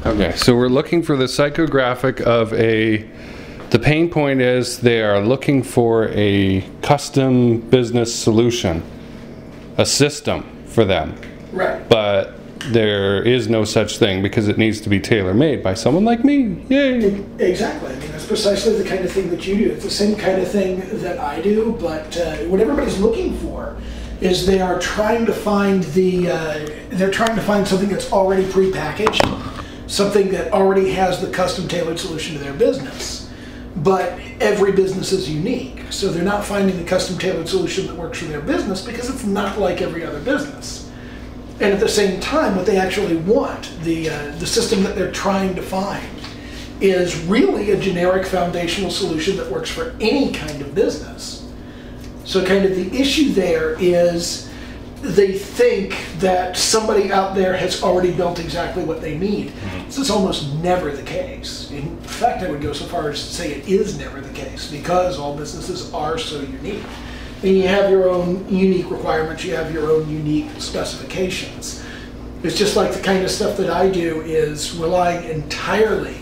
Okay, so we're looking for the psychographic of the pain point is they are looking for a custom business solution, a system for them. Right. But there is no such thing because it needs to be tailor-made by someone like me. Yay! Exactly. I mean, that's precisely the kind of thing that you do. It's the same kind of thing that I do, but what everybody's looking for is they are trying to find they're trying to find something that's already prepackaged, something that already has the custom tailored solution to their business. But every business is unique, so they're not finding the custom tailored solution that works for their business because it's not like every other business. And at the same time, what they actually want, the system that they're trying to find, is really a generic foundational solution that works for any kind of business. So kind of the issue there is they think that somebody out there has already built exactly what they need. This is almost never the case. In fact, I would go so far as to say it is never the case because all businesses are so unique. And you have your own unique requirements, you have your own unique specifications. It's just like the kind of stuff that I do is relying entirely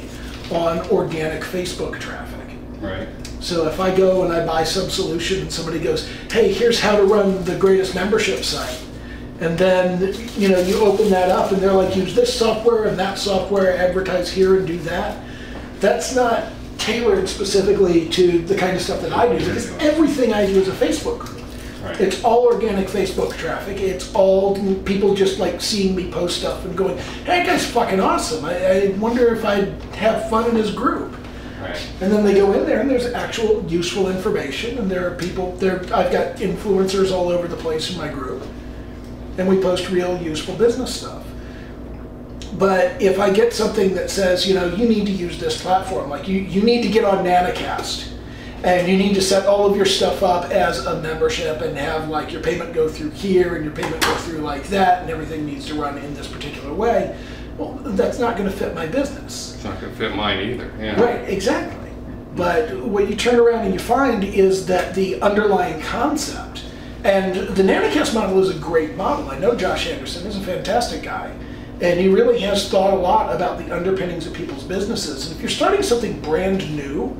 on organic Facebook traffic. Right. So if I go and I buy some solution and somebody goes, hey, here's how to run the greatest membership site. And then, you know, you open that up and they're like, use this software and that software, advertise here and do that. That's not tailored specifically to the kind of stuff that I do because everything I do is a Facebook group. Right. It's all organic Facebook traffic. It's all people just like seeing me post stuff and going, hey, that guy's fucking awesome. I wonder if I'd have fun in his group. Right. And then they go in there and there's actual useful information and there are people there. I've got influencers all over the place in my group and we post real useful business stuff. But if I get something that says, you know, you need to use this platform, like you need to get on Nanocast and you need to set all of your stuff up as a membership and have like your payment go through here and your payment go through like that and everything needs to run in this particular way, well, that's not going to fit my business. It's not going to fit mine either. Yeah. Right, exactly. But what you turn around and you find is that the underlying concept, and the Nanocast model is a great model. I know Josh Anderson is a fantastic guy. And he really has thought a lot about the underpinnings of people's businesses. And if you're starting something brand new,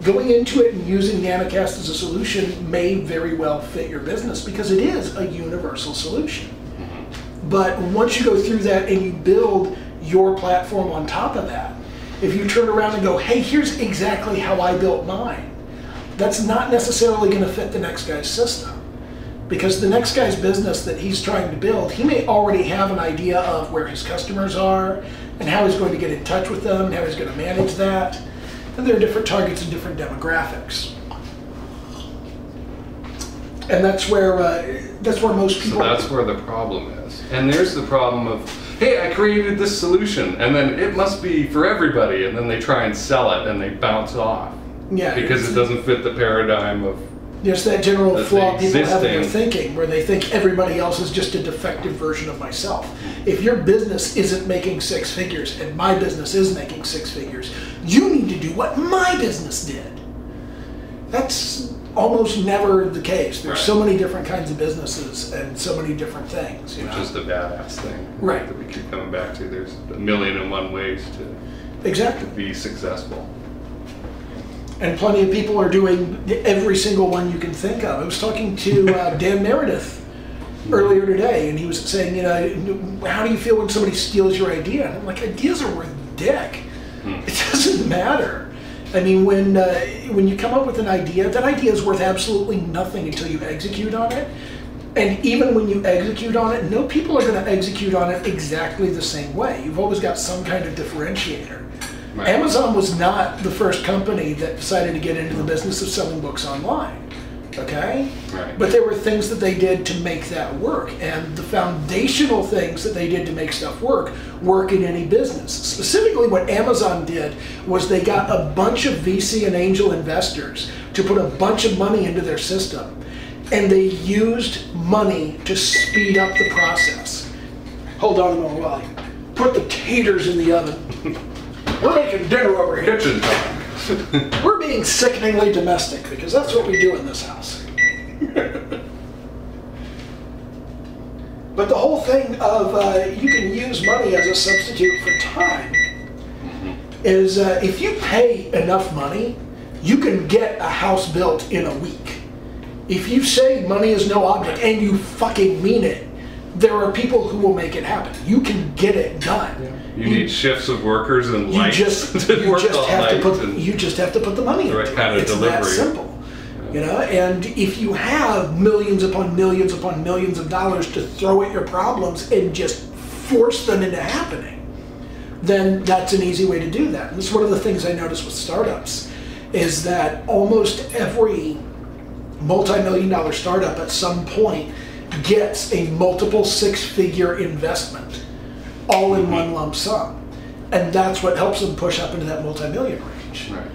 going into it and using Nanocast as a solution may very well fit your business because it is a universal solution. But once you go through that and you build your platform on top of that, if you turn around and go, hey, here's exactly how I built mine, that's not necessarily going to fit the next guy's system. Because the next guy's business that he's trying to build, he may already have an idea of where his customers are and how he's going to get in touch with them and how he's going to manage that. And there are different targets and different demographics. And that's where most people... So that's where the problem is. And there's the problem of, hey, I created this solution and then it must be for everybody. And then they try and sell it and they bounce off. Yeah, because it doesn't fit the paradigm of... There's that general flaw people have in their thinking where they think everybody else is just a defective version of myself. If your business isn't making six figures and my business is making six figures, you need to do what my business did. That's almost never the case. There's so many different kinds of businesses and so many different things. Which is the badass thing. Right. That we keep coming back to. There's 1,000,001 ways to be successful. And plenty of people are doing every single one you can think of. I was talking to Dan Meredith earlier today, and he was saying, you know, how do you feel when somebody steals your idea? And I'm like, ideas are worth dick. It doesn't matter. I mean, when you come up with an idea, that idea is worth absolutely nothing until you execute on it. And even when you execute on it, no people are going to execute on it exactly the same way. You've always got some kind of differentiator. Right. Amazon was not the first company that decided to get into the business of selling books online, okay? Right. But there were things that they did to make that work, and the foundational things that they did to make stuff work in any business. Specifically what Amazon did was they got a bunch of VC and angel investors to put a bunch of money into their system, and they used money to speed up the process. Hold on a moment while I put the taters in the oven. We're making dinner over here. Kitchen talk. We're being sickeningly domestic because that's what we do in this house. But the whole thing of you can use money as a substitute for time is if you pay enough money, you can get a house built in a week. If you say money is no object and you fucking mean it, there are people who will make it happen. You can get it done. Yeah. You need shifts of workers and lights. You just have to put the money into it. Kind of it's delivery. that simple. Yeah. You know, and if you have millions upon millions upon millions of dollars to throw at your problems and just force them into happening, then that's an easy way to do that. And this is one of the things I noticed with startups, is that almost every multi-million-dollar startup at some point gets a multiple six-figure investment all in one lump sum, and that's what helps them push up into that multi-million range. Right.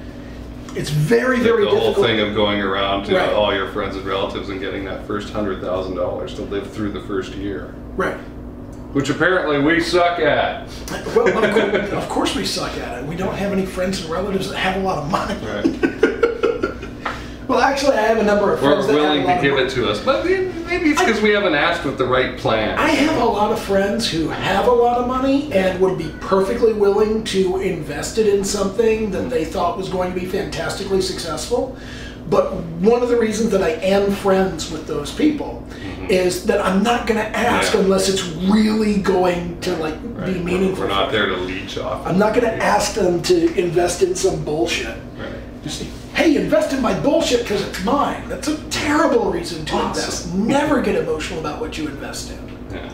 It's very, very difficult. The whole thing of going around to all your friends and relatives and getting that first $100,000 to live through the first year. Right. Which apparently we suck at. Well, of course we suck at it. We don't have any friends and relatives that have a lot of money. Right. Well, actually, I have a number of friends that we're willing have a lot to give of it to us, but maybe it's because we haven't asked with the right plan. I have a lot of friends who have a lot of money and would be perfectly willing to invest it in something that they thought was going to be fantastically successful. But one of the reasons that I am friends with those people is that I'm not going to ask unless it's really going to be meaningful. We're not there to leech off. I'm not going to ask them to invest in some bullshit. Right. Just, hey, invest in my bullshit because it's mine. That's a terrible reason to invest. Never get emotional about what you invest in. Yeah.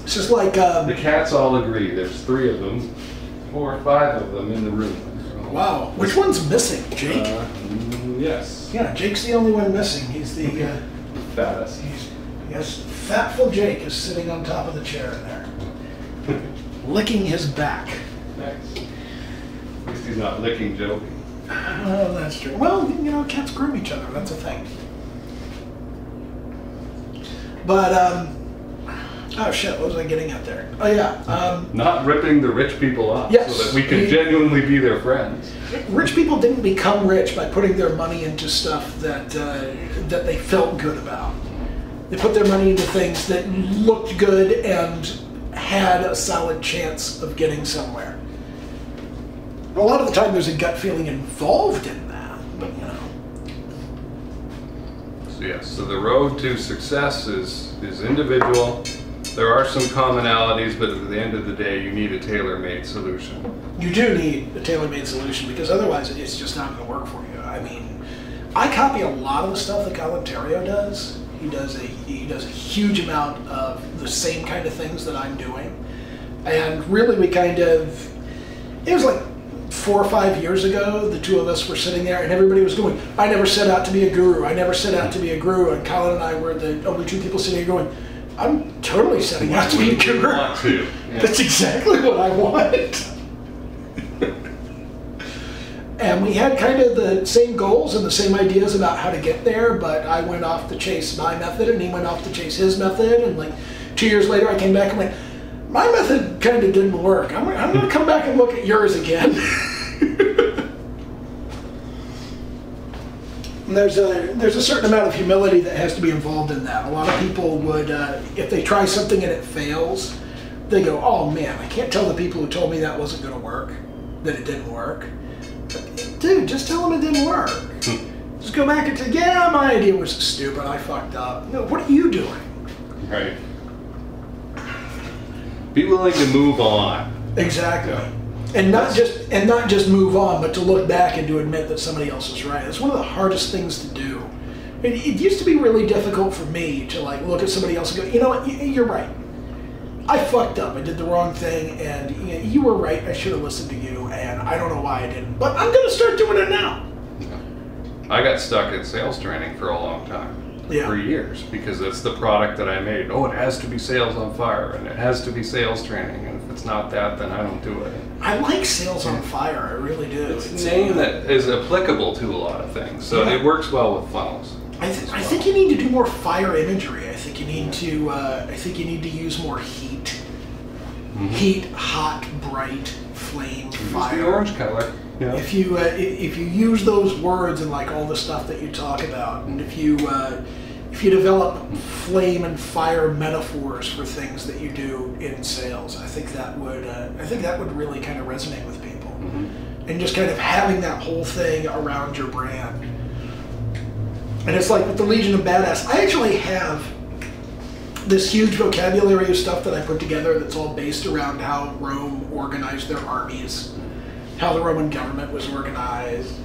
It's just like... the cats all agree. There's 3 of them, 4 or 5 of them in the room. Wow. Which one's missing? Jake? Yes. Yeah, Jake's the only one missing. He's the... fattest. Yes, Fatful Jake is sitting on top of the chair in there. Licking his back. Nice. At least he's not licking Joey. Oh, that's true. Well, you know, cats groom each other. That's a thing. But, oh shit, what was I getting at there? Oh yeah. Not ripping the rich people off so that we can genuinely be their friends. Rich people didn't become rich by putting their money into stuff that they felt good about. They put their money into things that looked good and had a solid chance of getting somewhere. A lot of the time there's a gut feeling involved in that, but you know. So yes, so the road to success is individual. There are some commonalities, but at the end of the day, you need a tailor-made solution. You do need a tailor-made solution because otherwise it's just not going to work for you. I mean, I copy a lot of the stuff that Caliban does. He does a huge amount of the same kind of things that I'm doing. And really it was like 4 or 5 years ago, the 2 of us were sitting there and everybody was going, I never set out to be a guru. I never set out to be a guru. And Colin and I were the only 2 people sitting here going, I'm totally setting out to be a guru. Want to. Yeah. That's exactly what I want. And we had kind of the same goals and the same ideas about how to get there, but I went off to chase my method and he went off to chase his method. And like 2 years later, I came back and went, my method kind of didn't work. I'm going to come back and look at yours again. And there's a certain amount of humility that has to be involved in that. A lot of people would, if they try something and it fails, they go, oh man, I can't tell the people who told me that wasn't going to work, that it didn't work. But, dude, just tell them it didn't work. Just go back and say, yeah, my idea was stupid, I fucked up. No, what are you doing? Right. Be willing to move on. Exactly. Yeah. And not just move on, but to look back and to admit that somebody else is right. It's one of the hardest things to do. It used to be really difficult for me to like look at somebody else and go, you know what, you're right. I fucked up. I did the wrong thing, and you were right. I should have listened to you, and I don't know why I didn't. But I'm going to start doing it now. I got stuck in sales training for a long time. Yeah. For years, because that's the product that I made. Oh, it has to be sales on fire, and it has to be sales training, and if it's not that, then I don't do it. I like sales on fire, I really do. It's a name that is applicable to a lot of things, so it works well with funnels. I think you need to do more fire imagery. I think you need to use more heat. Mm-hmm. Heat, hot, bright, flame, fire. The orange color. Yeah. If you use those words and like all the stuff that you talk about, and if you if you develop flame and fire metaphors for things that you do in sales, I think that would really kind of resonate with people. And just kind of having that whole thing around your brand. And it's like with the Legion of Badass, I actually have this huge vocabulary of stuff that I put together that's all based around how Rome organized their armies, how the Roman government was organized,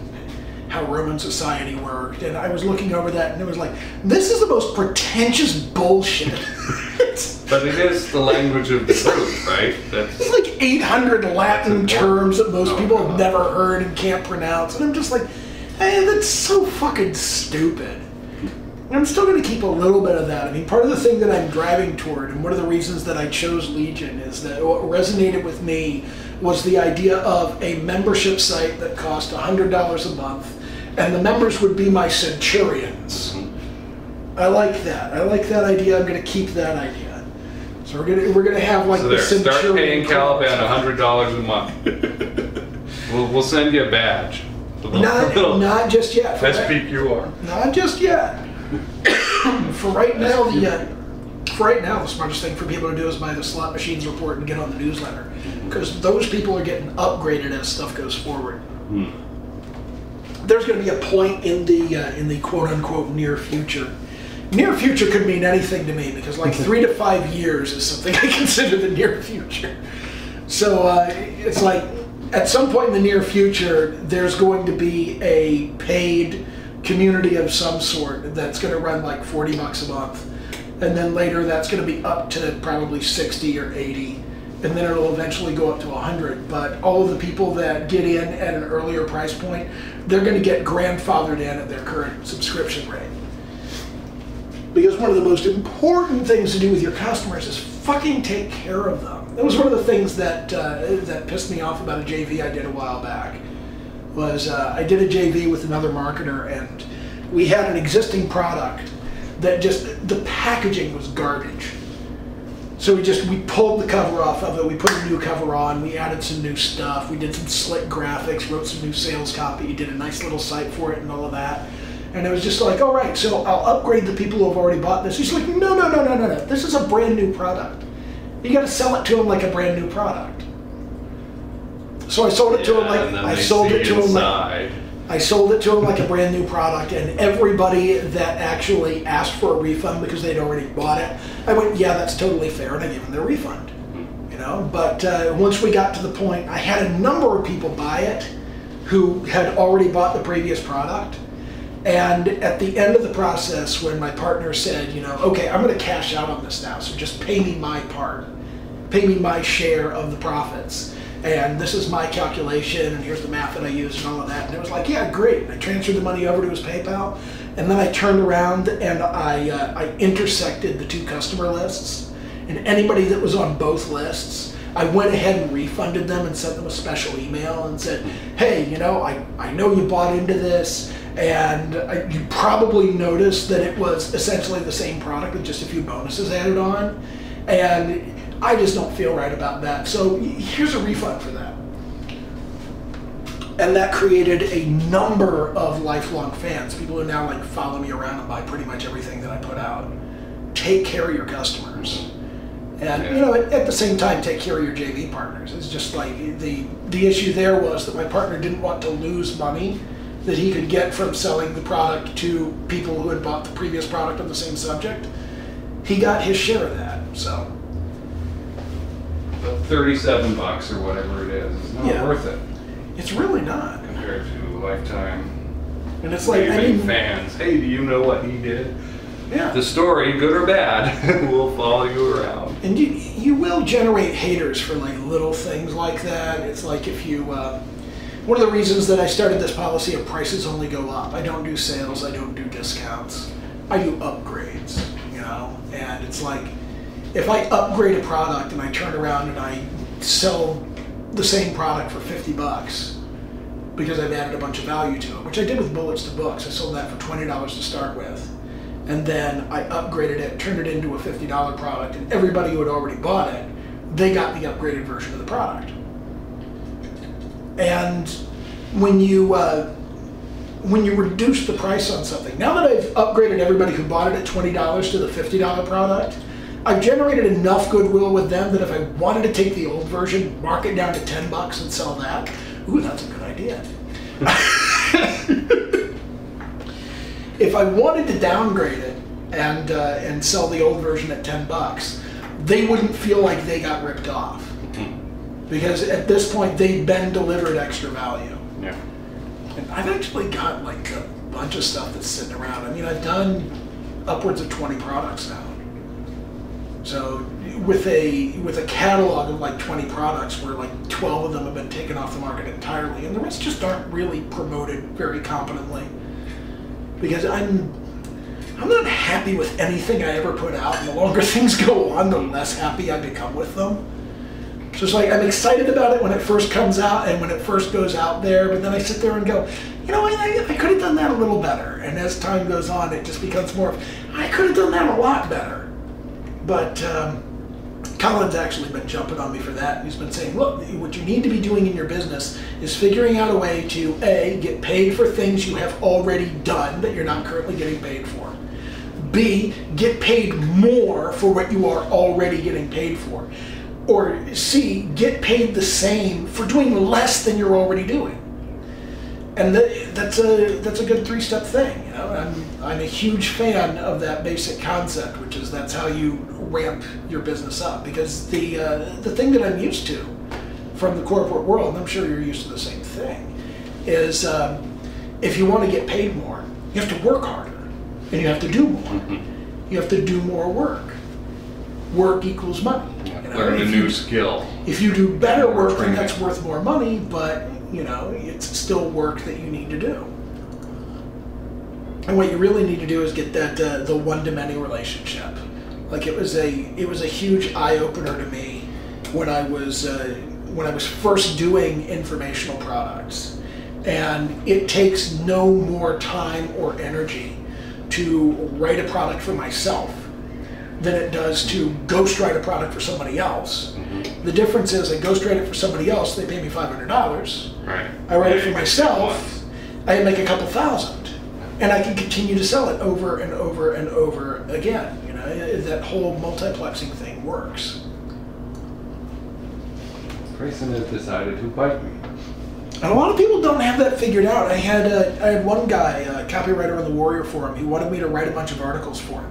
how Roman society worked. And I was looking over that and it was like, this is the most pretentious bullshit. But it is the language of the truth, right? It's like 800 Latin terms that most people have never heard and can't pronounce. And I'm just like, hey, that's so fucking stupid. And I'm still going to keep a little bit of that. I mean, part of the thing that I'm driving toward, and one of the reasons that I chose Legion, is that what resonated with me was the idea of a membership site that cost $100 a month, and the members would be my centurions. I like that. I like that idea. I'm going to keep that idea. So we're gonna have like the centurion. Start paying Caliban $100 a month. We'll send you a badge. Not just yet. Best peak you are. Not just yet. For right now, the smartest thing for people to do is buy the slot machines report and get on the newsletter, because those people are getting upgraded as stuff goes forward. There's going to be a point in the quote unquote near future. Near future could mean anything to me, because like 3 to 5 years is something I consider the near future. So it's like at some point in the near future, there's going to be a paid community of some sort that's going to run like $40 a month, and then later that's going to be up to probably 60 or 80, and then it'll eventually go up to 100. But all of the people that get in at an earlier price point, they're going to get grandfathered in at their current subscription rate. Because one of the most important things to do with your customers is fucking take care of them. That was one of the things that that pissed me off about a JV I did a while back. Was I did a JV with another marketer, and we had an existing product that just, the packaging was garbage. So we pulled the cover off of it, we put a new cover on, we added some new stuff, we did some slick graphics, wrote some new sales copy, did a nice little site for it and all of that. And it was just like, all right, so I'll upgrade the people who have already bought this. He's like, no. This is a brand new product. You got to sell it to them like a brand new product. So I sold it to him like I sold it to him like a brand new product, and everybody that actually asked for a refund because they'd already bought it, I went, yeah, that's totally fair, and I gave them their refund. You know, but once we got to the point, I had a number of people buy it who had already bought the previous product. And at the end of the process, when my partner said, you know, okay, I'm going to cash out on this now, so just pay me my part, pay me my share of the profits, and this is my calculation, and here's the math that I used and all of that. And it was like, yeah, great. And I transferred the money over to his PayPal, and then I turned around and I intersected the two customer lists, and anybody that was on both lists, I went ahead and refunded them and sent them a special email and said, hey, you know, I know you bought into this, and you probably noticed that it was essentially the same product with just a few bonuses added on, and I just don't feel right about that, so here's a refund for that. And that created a number of lifelong fans, people who now like follow me around and buy pretty much everything that I put out. Take care of your customers. And you know, at the same time, take care of your JV partners. It's just like the issue there was that my partner didn't want to lose money that he could get from selling the product to people who had bought the previous product on the same subject. He got his share of that, so. But $37 or whatever it is not worth it. It's really not. Compared to lifetime. And it's like, fans. Hey, do you know what he did? Yeah. The story, good or bad, will follow you around. And you will generate haters for like little things like that. It's like if you, one of the reasons that I started this policy of prices only go up. I don't do sales, I don't do discounts. I do upgrades, you know? And it's like, if I upgrade a product and I turn around and I sell the same product for $50 because I've added a bunch of value to it, which I did with Bullets to Books. I sold that for $20 to start with. And then I upgraded it, turned it into a $50 product, and everybody who had already bought it, they got the upgraded version of the product. And when you when you reduce the price on something, now that I've upgraded everybody who bought it at $20 to the $50 product, I've generated enough goodwill with them that if I wanted to take the old version, mark it down to $10 and sell that, ooh, that's a good idea. If I wanted to downgrade it and sell the old version at $10, they wouldn't feel like they got ripped off. Because at this point, they've been delivered extra value. Yeah. And I've actually got like a bunch of stuff that's sitting around. I mean, I've done upwards of 20 products now. So with a catalog of like 20 products where like 12 of them have been taken off the market entirely, and the rest just aren't really promoted very competently. Because I'm not happy with anything I ever put out, and the longer things go on, the less happy I become with them. So it's like I'm excited about it when it first comes out and when it first goes out there, but then I sit there and go, you know, I could have done that a little better. And as time goes on, it just becomes more of, I could have done that a lot better. But Colin's actually been jumping on me for that. He's been saying, look, what you need to be doing in your business is figuring out a way to, A, get paid for things you have already done that you're not currently getting paid for. B, get paid more for what you are already getting paid for. Or C, get paid the same for doing less than you're already doing. And that's a good three-step thing. You know, I'm a huge fan of that basic concept, which is that's how you ramp your business up. Because the thing that I'm used to from the corporate world, and I'm sure you're used to the same thing, is if you want to get paid more, you have to work harder, and you have to do more. You have to do more work. Work equals money. Learn a new skill. If you do better work, then that's worth more money, but you know, it's still work that you need to do. And what you really need to do is get that the one-to-many relationship. Like it was a huge eye-opener to me when I was first doing informational products. And it takes no more time or energy to write a product for myself than it does to ghostwrite a product for somebody else. Mm-hmm. The difference is I ghostwrite it for somebody else, they pay me $500. Right. I write it for myself, I make a couple thousand. And I can continue to sell it over and over and over again. You know, that whole multiplexing thing works. Grayson has decided to bite me. And a lot of people don't have that figured out. I had one guy, a copywriter on the Warrior Forum, he wanted me to write a bunch of articles for him.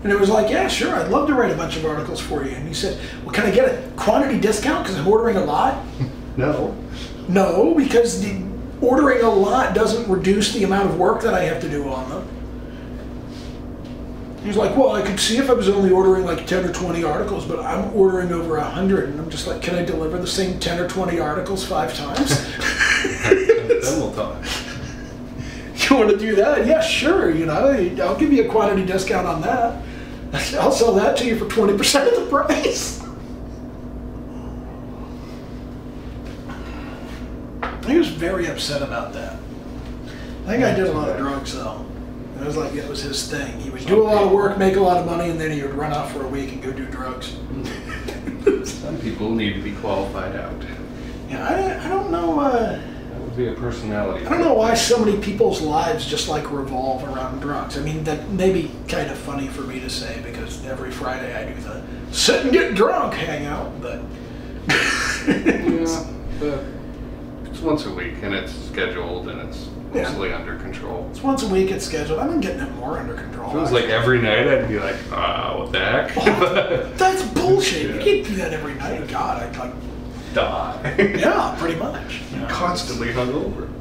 And it was like, yeah, sure, I'd love to write a bunch of articles for you. And he said, well, can I get a quantity discount because I'm ordering a lot? No. No, because ordering a lot doesn't reduce the amount of work that I have to do on them. He was like, well, I could see if I was only ordering like 10 or 20 articles, but I'm ordering over 100. And I'm just like, can I deliver the same 10 or 20 articles 5 times? Then we'll talk. You want to do that? Yeah, sure. You know, I'll give you a quantity discount on that. I'll sell that to you for 20% of the price. He was very upset about that. I think I did a lot of drugs though. It was like it was his thing. He would do a lot of work, make a lot of money, and then he would run off for a week and go do drugs. Some people need to be qualified out. Yeah, I don't know. That would be a personality. I don't know why so many people's lives just like revolve around drugs. I mean, that may be kind of funny for me to say because every Friday I do the sit and get drunk hangout, but yeah, but it's once a week and it's scheduled and it's mostly under control. It's once a week, it's scheduled. I've been getting it more under control. If it was like every night, I'd be like, what the heck? Oh, that's bullshit. You can't do that every night. God, I'd like die. Yeah, pretty much. Constantly hungover.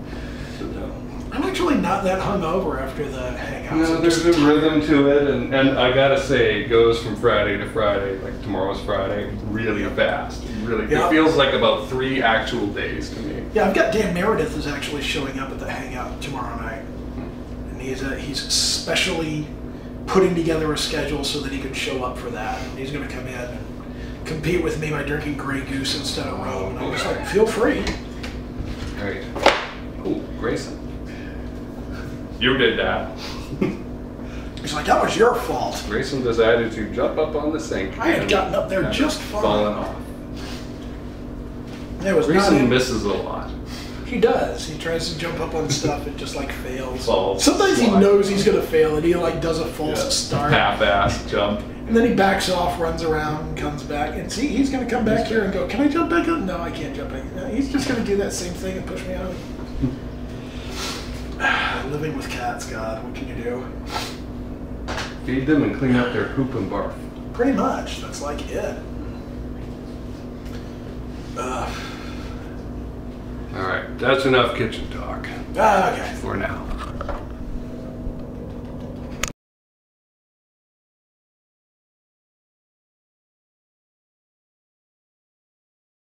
I'm actually not that hungover after the hangouts. No, there's a rhythm to it, and I gotta say, it goes from Friday to Friday, like tomorrow's Friday, really fast. Really, It feels like about 3 actual days to me. Yeah, I've got Dan Meredith is actually showing up at the hangout tomorrow night, and he's specially putting together a schedule so that he can show up for that. And he's going to come in and compete with me by drinking Grey Goose instead of rum. And I'm just like, feel free. Great. Oh, Grayson. You did that. He's like, that was your fault. Grayson decided to jump up on the sink. I had gotten up there just fine. Fallen off. It was Grayson misses a lot. He does. He tries to jump up on stuff and just like fails. Falls, Sometimes he slides. knows he's gonna fail and he like does a false start. Half-ass jump. And then he backs off, runs around, and comes back. And see, he's gonna come back here and go, can I jump back up? No, I can't jump back. No, he's just gonna do that same thing and push me out. Living with cats, God, what can you do? Feed them and clean up their poop and barf. Pretty much. That's like it. All right, that's enough kitchen talk Okay. for now.